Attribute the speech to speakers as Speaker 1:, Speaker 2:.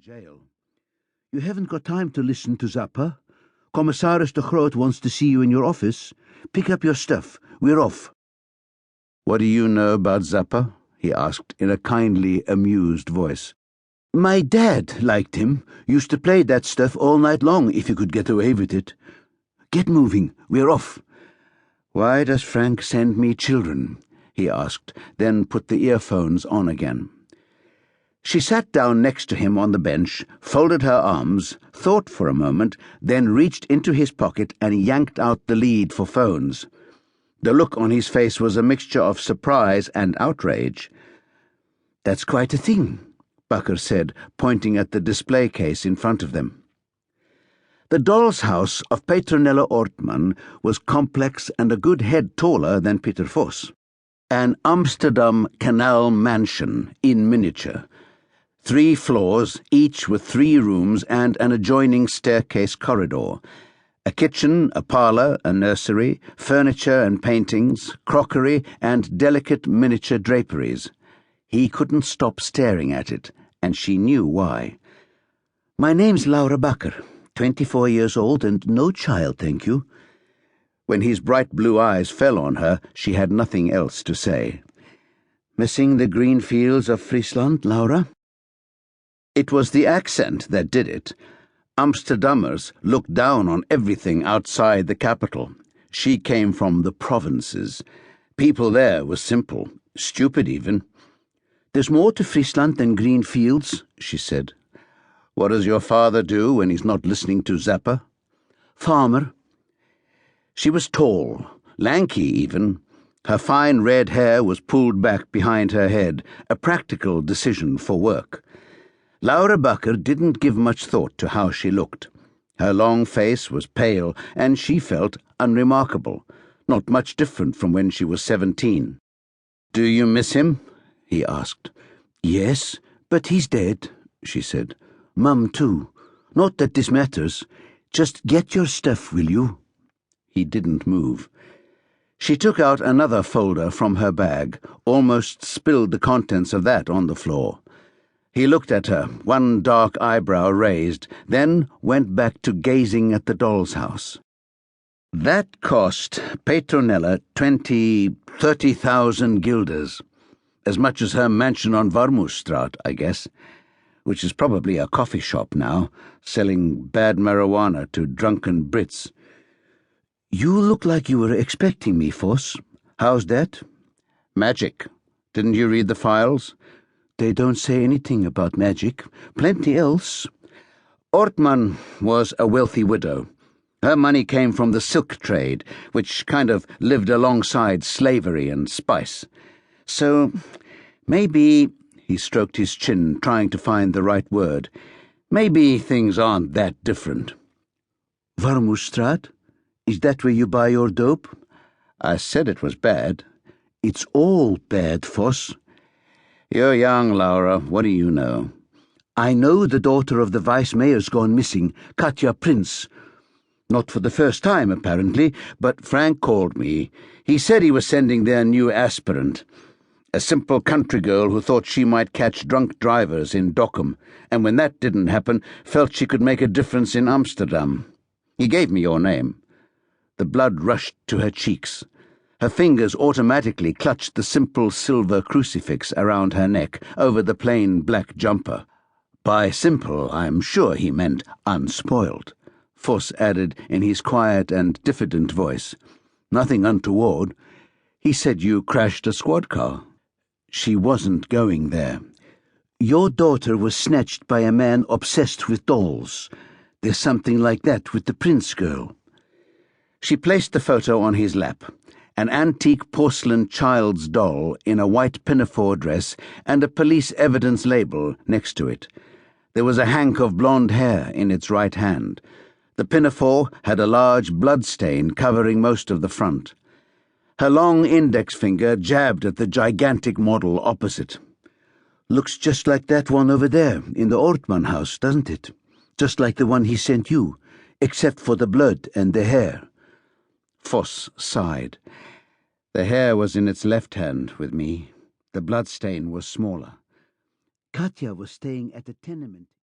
Speaker 1: jail. You haven't got time to listen to Zappa. Commissaris de Groot wants to see you in your office. Pick up your stuff. We're off.
Speaker 2: What do you know about Zappa? He asked in a kindly, amused voice.
Speaker 1: My dad liked him. Used to play that stuff all night long if you could get away with it. Get moving. We're off.
Speaker 2: Why does Frank send me children? He asked, then put the earphones on again. She sat down next to him on the bench, folded her arms, thought for a moment, then reached into his pocket and yanked out the lead for phones. The look on his face was a mixture of surprise and outrage.
Speaker 1: That's quite a thing, Bakker said, pointing at the display case in front of them. The doll's house of Petronella Ortman was complex and a good head taller than Pieter Vos. An Amsterdam canal mansion in miniature. 3 floors, each with 3 rooms and an adjoining staircase corridor. A kitchen, a parlour, a nursery, furniture and paintings, crockery and delicate miniature draperies. He couldn't stop staring at it, and she knew why. My name's Laura Bakker, 24 years old and no child, thank you.
Speaker 2: When his bright blue eyes fell on her, she had nothing else to say.
Speaker 1: Missing the green fields of Friesland, Laura?
Speaker 2: It was the accent that did it. Amsterdammers looked down on everything outside the capital. She came from the provinces. People there were simple, stupid even.
Speaker 1: There's more to Friesland than green fields, she said.
Speaker 2: What does your father do when he's not listening to Zappa?
Speaker 1: Farmer.
Speaker 2: She was tall, lanky even. Her fine red hair was pulled back behind her head, a practical decision for work. Laura Bakker didn't give much thought to how she looked. Her long face was pale, and she felt unremarkable, not much different from when she was 17.
Speaker 1: Do you miss him? He asked. Yes, but he's dead, she said. Mum, too. Not that this matters. Just get your stuff, will you?
Speaker 2: He didn't move. She took out another folder from her bag, almost spilled the contents of that on the floor. He looked at her, one dark eyebrow raised, then went back to gazing at the doll's house. That cost Petronella 30,000 guilders. As much as her mansion on Warmoestraat, I guess, which is probably a coffee shop now, selling bad marijuana to drunken Brits.
Speaker 1: You look like you were expecting me, Vos. How's that?
Speaker 2: Magic. Didn't you read the files?
Speaker 1: They don't say anything about magic. Plenty else.
Speaker 2: Ortman was a wealthy widow. Her money came from the silk trade, which kind of lived alongside slavery and spice. So, maybe, he stroked his chin, trying to find the right word, maybe things aren't that different.
Speaker 1: Warmoestraat? Is that where you buy your dope?
Speaker 2: I said it was bad.
Speaker 1: It's all bad, Vos.
Speaker 2: You're young, Laura. What do you know?
Speaker 1: I know the daughter of the vice-mayor's gone missing, Katja Prins. Not for the first time, apparently, but Frank called me. He said he was sending their new aspirant. A simple country girl who thought she might catch drunk drivers in Dokkum, and when that didn't happen, felt she could make a difference in Amsterdam. He gave me your name. The blood rushed to her cheeks. Her fingers automatically clutched the simple silver crucifix around her neck over the plain black jumper. By simple, I'm sure he meant unspoiled, Vos added in his quiet and diffident voice. Nothing untoward. He said you crashed a squad car. She wasn't going there. Your daughter was snatched by a man obsessed with dolls. There's something like that with the Prince girl. She placed the photo on his lap. An antique porcelain child's doll in a white pinafore dress and a police evidence label next to it. There was a hank of blonde hair in its right hand. The pinafore had a large blood stain covering most of the front. Her long index finger jabbed at the gigantic model opposite. Looks just like that one over there in the Ortman house, doesn't it? Just like the one he sent you, except for the blood and the hair. Vos sighed. The hair was in its left hand with me. The blood stain was smaller. Katja was staying at a tenement